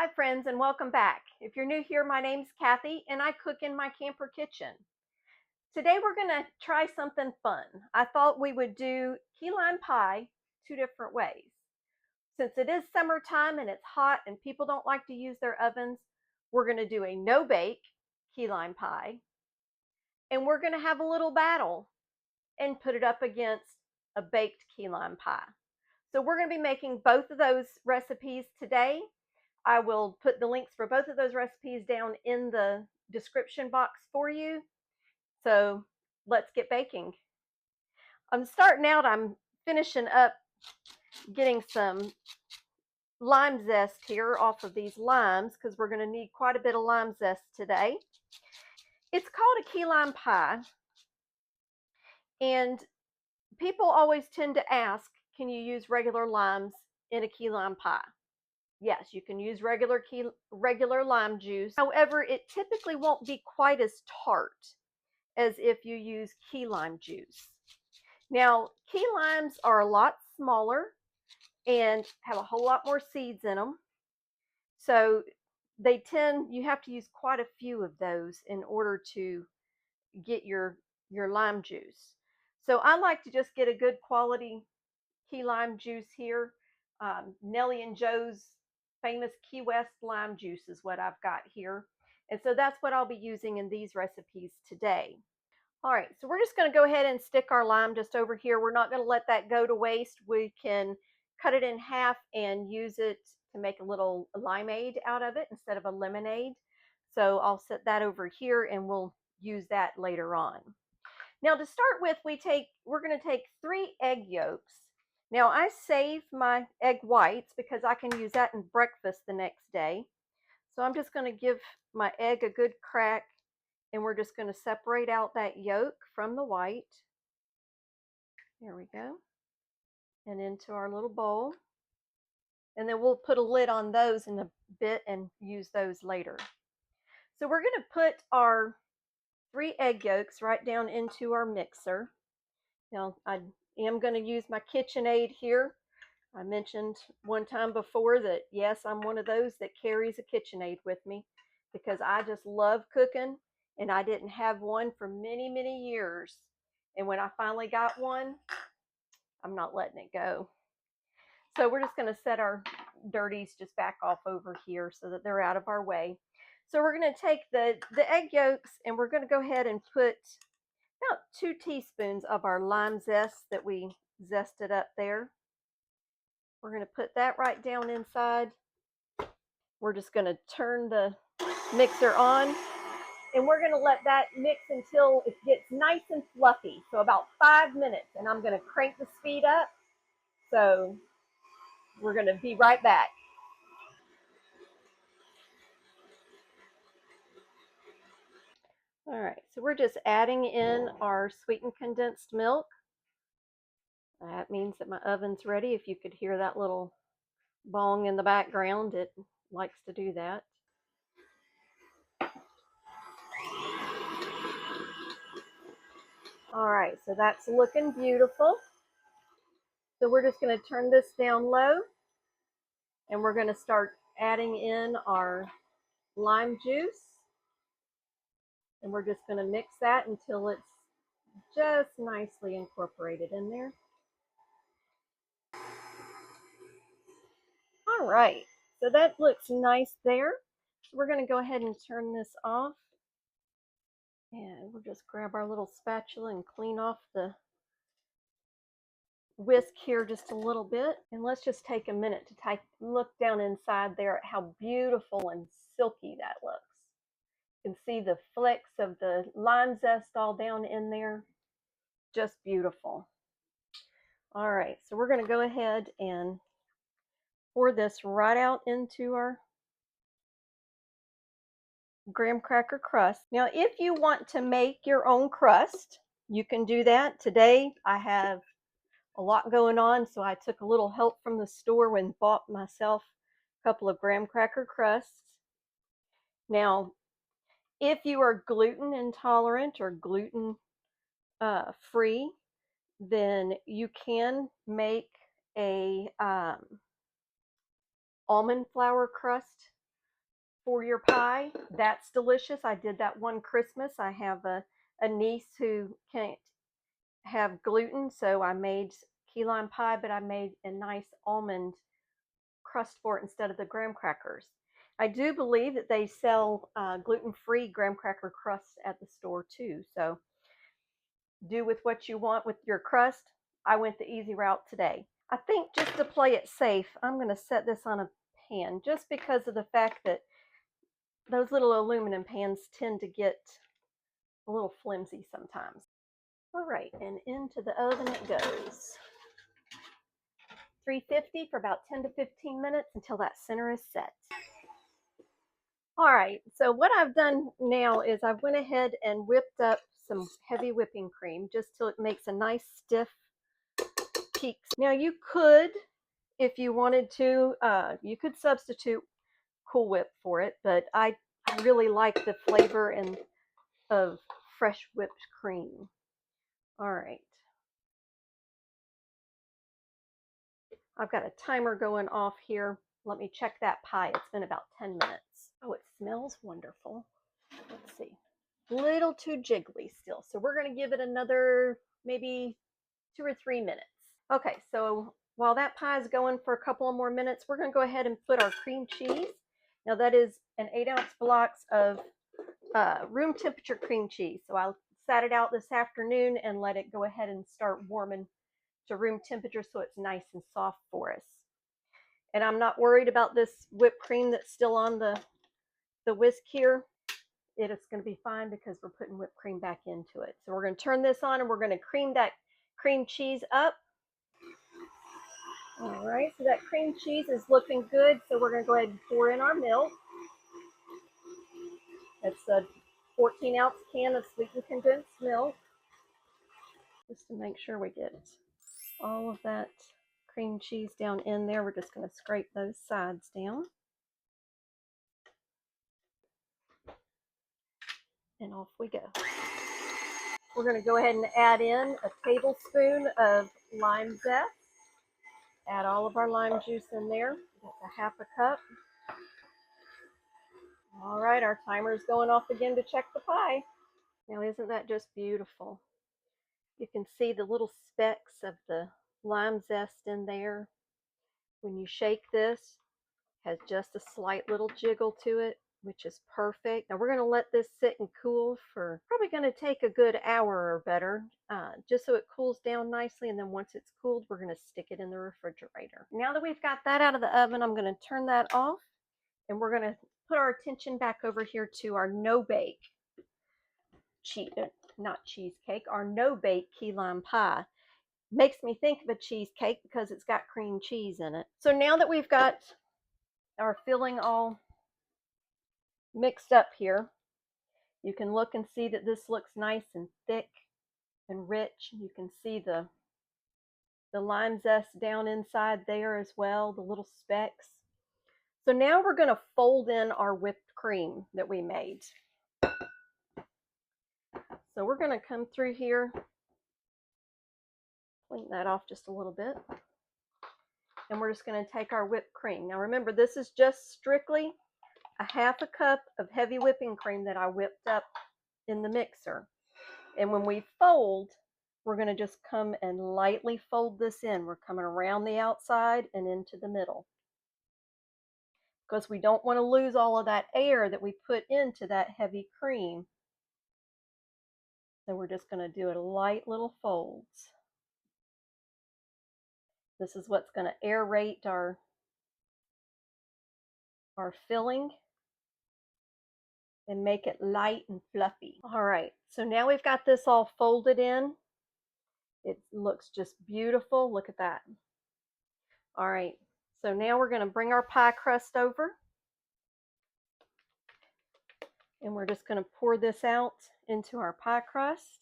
Hi friends and welcome back. If you're new here, my name's Kathy and I cook in my camper kitchen. Today we're going to try something fun. I thought we would do key lime pie two different ways. Since it is summertime and it's hot and people don't like to use their ovens, we're going to do a no-bake key lime pie, and we're going to have a little battle and put it up against a baked key lime pie. So we're going to be making both of those recipes today. I will put the links for both of those recipes down in the description box for you. So let's get baking. I'm starting out, I'm finishing up getting some lime zest here off of these limes because we're going to need quite a bit of lime zest today. It's called a key lime pie, and people always tend to ask, can you use regular limes in a key lime pie? Yes, you can use regular lime juice. However, it typically won't be quite as tart as if you use key lime juice. Now, key limes are a lot smaller and have a whole lot more seeds in them. So you have to use quite a few of those in order to get your lime juice. So I like to just get a good quality key lime juice here. Nellie and Joe's famous Key West lime juice is what I've got here. And so that's what I'll be using in these recipes today. All right, so we're just going to go ahead and stick our lime just over here. We're not going to let that go to waste. We can cut it in half and use it to make a little limeade out of it instead of a lemonade. So I'll set that over here and we'll use that later on. Now to start with, we're going to take 3 egg yolks. Now I save my egg whites because I can use that in breakfast the next day. So I'm just going to give my egg a good crack, and we're just going to separate out that yolk from the white. There we go. And into our little bowl. And then we'll put a lid on those in a bit and use those later. So we're going to put our 3 egg yolks right down into our mixer. Now I am going to use my KitchenAid here. I mentioned one time before that yes, I'm one of those that carries a KitchenAid with me because I just love cooking, and I didn't have one for many years. And when I finally got one, I'm not letting it go. So we're just going to set our dirties just back off over here so that they're out of our way. So we're going to take the egg yolks, and we're going to go ahead and put about 2 teaspoons of our lime zest that we zested up there. We're going to put that right down inside. We're just going to turn the mixer on, and we're going to let that mix until it gets nice and fluffy. So about 5 minutes, and I'm going to crank the speed up. So we're going to be right back. All right, so we're just adding in our sweetened condensed milk. That means that my oven's ready. If you could hear that little bong in the background, it likes to do that. All right, so that's looking beautiful. So we're just going to turn this down low, and we're going to start adding in our lime juice. And we're just going to mix that until it's just nicely incorporated in there. All right, so that looks nice there. So we're going to go ahead and turn this off. And we'll just grab our little spatula and clean off the whisk here just a little bit. And let's just take a minute to look down inside there at how beautiful and silky that looks. You can see the flecks of the lime zest all down in there. Just beautiful. All right, so we're going to go ahead and pour this right out into our graham cracker crust. Now, if you want to make your own crust, you can do that. Today, I have a lot going on, so I took a little help from the store and bought myself a couple of graham cracker crusts. Now, if you are gluten intolerant or gluten free, then you can make a almond flour crust for your pie. That's delicious. I did that one Christmas. I have a niece who can't have gluten, so I made key lime pie, but I made a nice almond crust for it instead of the graham crackers. I do believe that they sell gluten-free graham cracker crust at the store too, so do with what you want with your crust. I went the easy route today. I think just to play it safe, I'm going to set this on a pan just because of the fact that those little aluminum pans tend to get a little flimsy sometimes. All right, and into the oven it goes. 350 for about 10 to 15 minutes until that center is set. All right, so what I've done now is I went ahead and whipped up some heavy whipping cream just till it makes a nice stiff peaks. Now you could, if you wanted to, you could substitute Cool Whip for it, but I really like the flavor and of fresh whipped cream. All right. I've got a timer going off here. Let me check that pie. It's been about 10 minutes. Oh, it smells wonderful. Let's see. A little too jiggly still. So we're going to give it another maybe 2 or 3 minutes. Okay, so while that pie is going for a couple of more minutes, we're going to go ahead and put our cream cheese. Now that is an 8-ounce blocks of room temperature cream cheese. So I sat it out this afternoon and let it go ahead and start warming to room temperature so it's nice and soft for us. And I'm not worried about this whipped cream that's still on the whisk here. It is going to be fine because we're putting whipped cream back into it. So we're going to turn this on and we're going to cream that cream cheese up. All right, so that cream cheese is looking good. So we're going to go ahead and pour in our milk. It's a 14-ounce can of sweetened condensed milk. Just to make sure we get all of that cream cheese down in there. We're just going to scrape those sides down. And off we go. We're going to go ahead and add in a tablespoon of lime zest. Add all of our lime juice in there. That's a half a cup. All right, our timer is going off again to check the pie. Now, isn't that just beautiful? You can see the little specks of the lime zest in there. When you shake this, it has just a slight little jiggle to it, which is perfect. Now we're going to let this sit and cool for probably going to take a good hour or better, just so it cools down nicely. And then once it's cooled, we're going to stick it in the refrigerator. Now that we've got that out of the oven, I'm going to turn that off and we're going to put our attention back over here to our no-bake our no-bake key lime pie. Makes me think of a cheesecake because it's got cream cheese in it. So now that we've got our filling all mixed up here, you can look and see that this looks nice and thick and rich. You can see the lime zest down inside there as well, the little specks. So now we're going to fold in our whipped cream that we made. So we're going to come through here, clean that off just a little bit, and we're just going to take our whipped cream. Now remember, this is just strictly a half a cup of heavy whipping cream that I whipped up in the mixer. And when we fold, we're going to just come and lightly fold this in. We're coming around the outside and into the middle, because we don't want to lose all of that air that we put into that heavy cream. So we're just going to do it light little folds. This is what's going to aerate our filling and make it light and fluffy. All right, so now we've got this all folded in. It looks just beautiful. Look at that. All right, so now we're going to bring our pie crust over. And we're just going to pour this out into our pie crust.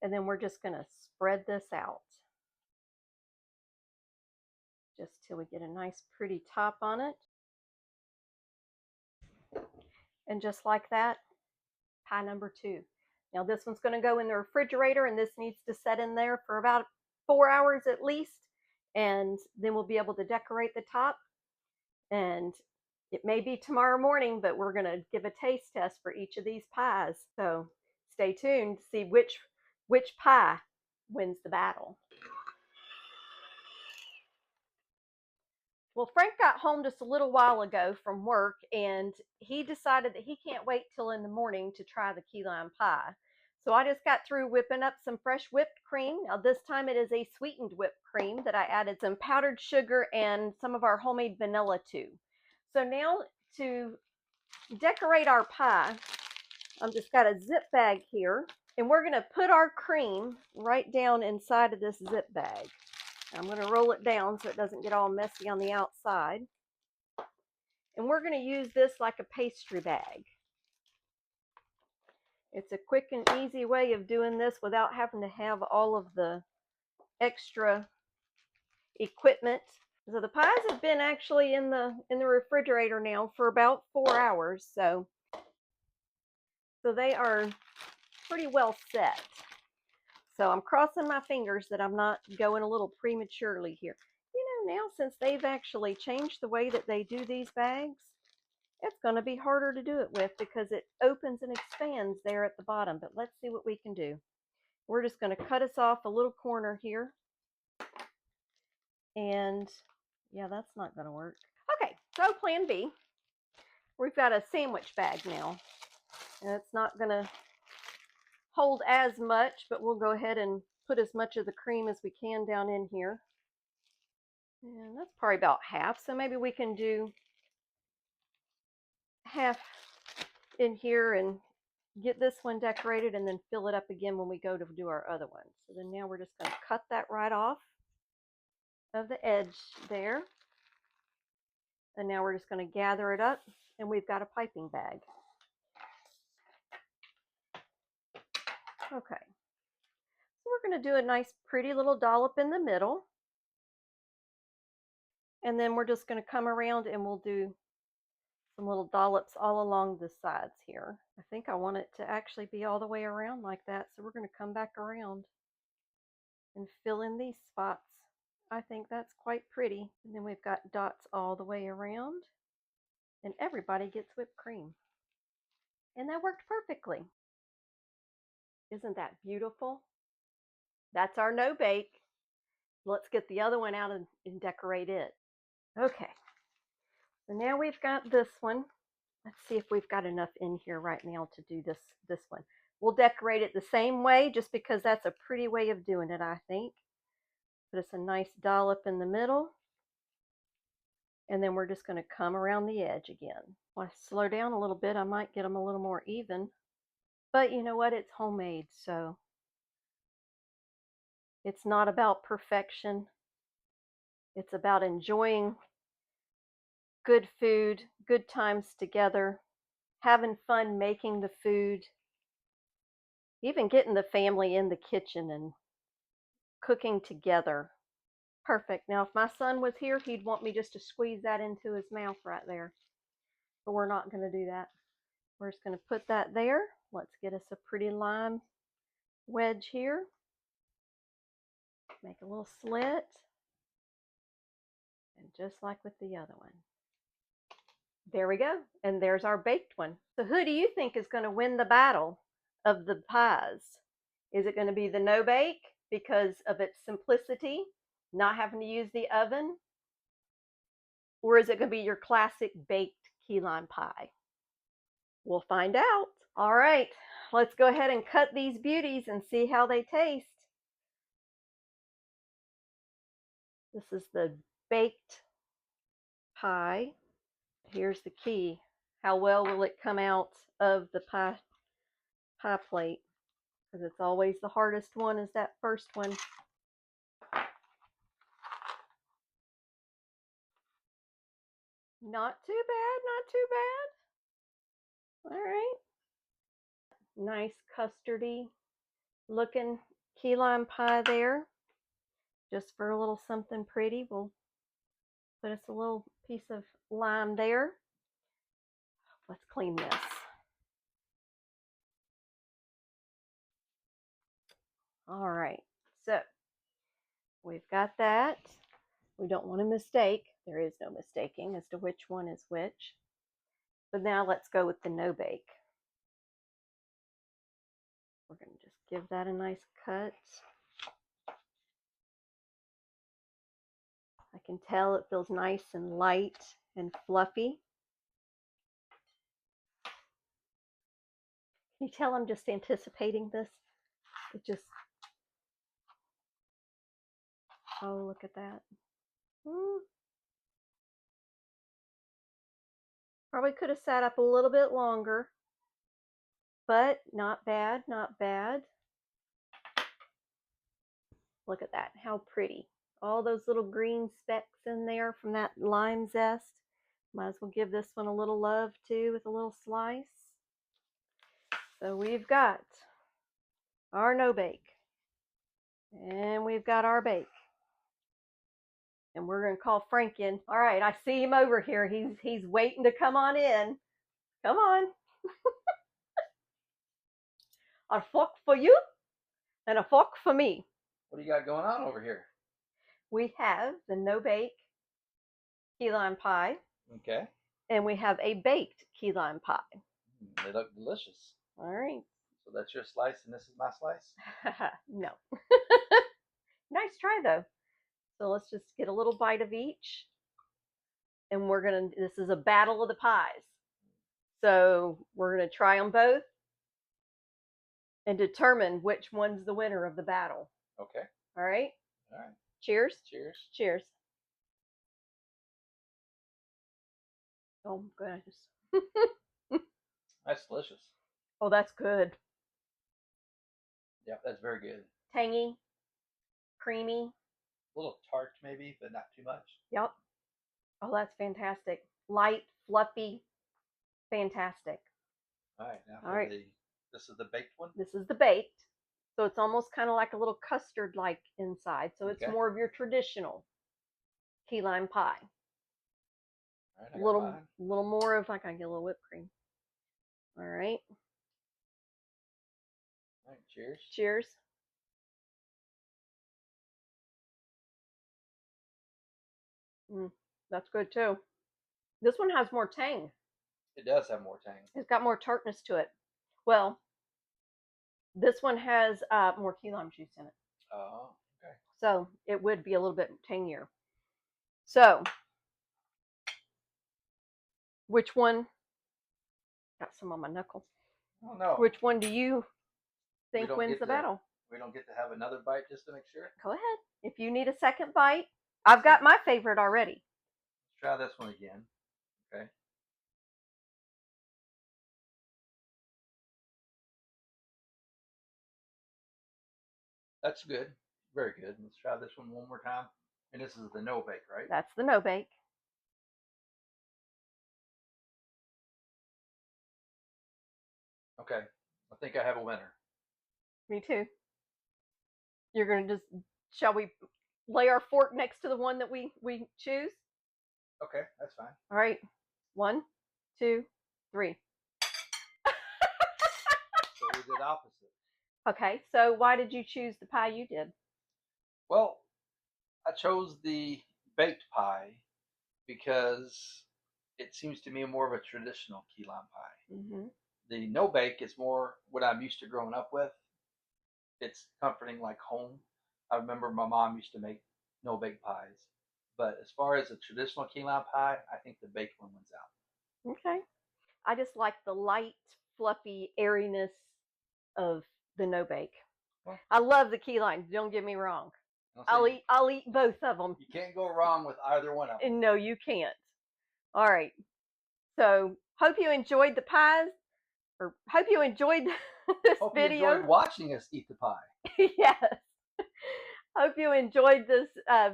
And then we're just going to spread this out just till we get a nice pretty top on it. And just like that, pie number 2. Now this one's going to go in the refrigerator, and this needs to set in there for about 4 hours at least, and then we'll be able to decorate the top. And it may be tomorrow morning, but we're going to give a taste test for each of these pies. So stay tuned to see which pie wins the battle. Well, Frank got home just a little while ago from work, and he decided that he can't wait till in the morning to try the key lime pie. So I just got through whipping up some fresh whipped cream. Now this time it is a sweetened whipped cream that I added some powdered sugar and some of our homemade vanilla to. So now to decorate our pie, I've just got a zip bag here, and we're going to put our cream right down inside of this zip bag. I'm going to roll it down so it doesn't get all messy on the outside. And we're going to use this like a pastry bag. It's a quick and easy way of doing this without having to have all of the extra equipment. So the pies have been actually in the refrigerator now for about 4 hours, so they are pretty well set. So I'm crossing my fingers that I'm not going a little prematurely here. You know, now since they've actually changed the way that they do these bags, it's going to be harder to do it with because it opens and expands there at the bottom. But let's see what we can do. We're just going to cut us off a little corner here. And yeah, that's not going to work. Okay, so plan B. We've got a sandwich bag now. And it's not going to hold as much, but we'll go ahead and put as much of the cream as we can down in here. And that's probably about half. So maybe we can do half in here and get this one decorated and then fill it up again when we go to do our other one. So then now we're just going to cut that right off of the edge there. And now we're just going to gather it up, and we've got a piping bag. Okay. So we're going to do a nice pretty little dollop in the middle. And then we're just going to come around and we'll do some little dollops all along the sides here. I think I want it to actually be all the way around like that. So we're going to come back around and fill in these spots. I think that's quite pretty. And then we've got dots all the way around, and everybody gets whipped cream. And that worked perfectly. Isn't that beautiful? That's our no bake. Let's get the other one out and decorate it. Okay, so now we've got this one. Let's see if we've got enough in here right now to do this one. We'll decorate it the same way just because that's a pretty way of doing it, I think. Put us a nice dollop in the middle. And then we're just going to come around the edge again. When I slow down a little bit, I might get them a little more even. But you know what? It's homemade, so it's not about perfection. It's about enjoying good food, good times together, having fun making the food, even getting the family in the kitchen and cooking together. Perfect. Now, if my son was here, he'd want me just to squeeze that into his mouth right there. But we're not going to do that. We're just going to put that there. Let's get us a pretty lime wedge here. Make a little slit. And just like with the other one. There we go. And there's our baked one. So who do you think is going to win the battle of the pies? Is it going to be the no bake because of its simplicity, not having to use the oven? Or is it going to be your classic baked key lime pie? We'll find out. All right, let's go ahead and cut these beauties and see how they taste. This is the baked pie. Here's the key. How well will it come out of the pie plate? Because it's always the hardest one is that first one. Not too bad, not too bad. All right. Nice custardy looking key lime pie there. Just for a little something pretty, we'll put us a little piece of lime there. Let's clean this. All right, so we've got that. We don't want to mistake. There is no mistaking as to which one is which. But now let's go with the no bake. We're going to just give that a nice cut. I can tell it feels nice and light and fluffy. Can you tell I'm just anticipating this? It just, oh, look at that. Probably could have sat up a little bit longer, but not bad, not bad. Look at that, how pretty. All those little green specks in there from that lime zest. Might as well give this one a little love too with a little slice. So we've got our no bake, and we've got our bake. And we're going to call Frank in. All right, I see him over here. He's waiting to come on in. Come on. A fork for you and a fork for me. What do you got going on over here? We have the no bake key lime pie. Okay. And we have a baked key lime pie. They look delicious. All right. So that's your slice and this is my slice? No. Nice try though. So let's just get a little bite of each. And this is a battle of the pies. So we're going to try them both and determine which one's the winner of the battle. Okay. All right. All right. Cheers. Cheers. Cheers. Oh, goodness. That's delicious. Oh, that's good. Yep, that's very good. Tangy, creamy. A little tart maybe, but not too much. Yep. Oh, that's fantastic. Light, fluffy, fantastic. All right, now for this is the baked one? This is the baked. So it's almost kind of like a little custard-like inside. So it's more of your traditional key lime pie. All right, a little more of, I gotta get a little whipped cream. All right. All right, cheers. Cheers. That's good too. This one has more tang. It does have more tang. It's got more tartness to it. Well, this one has more key lime juice in it. Oh, okay. So it would be a little bit tangier. So, which one? Got some on my knuckles. Oh no. Which one do you think wins the battle? We don't get to have another bite just to make sure? Go ahead. If you need a second bite, I've got my favorite already. Let's try this one again. Okay. That's good. Very good. Let's try this one more time. And this is the no bake, right? That's the no bake. Okay. I think I have a winner. Me too. You're going to shall we lay our fork next to the one that we choose? Okay, that's fine. All right. 1, 2, 3. So we did opposite. Okay, so why did you choose the pie you did? Well, I chose the baked pie because it seems to me more of a traditional key lime pie. Mm-hmm. The no bake is more what I'm used to growing up with. It's comforting like home. I remember my mom used to make no bake pies. But as far as a traditional key lime pie, I think the baked one wins out. Okay. I just like the light, fluffy airiness of the no bake. Well, I love the key lime. Don't get me wrong. I'll eat both of them. You can't go wrong with either one of them. No, you can't. All right. So hope you enjoyed the pies, or hope you enjoyed this video. You enjoyed watching us eat the pie. Yes. Hope you enjoyed this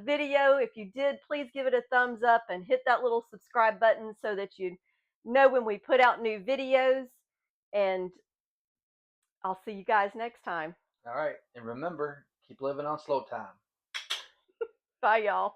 video. If you did, please give it a thumbs up and hit that little subscribe button so that you know when we put out new videos. And I'll see you guys next time. All right. And remember, keep living on slow time. Bye, y'all.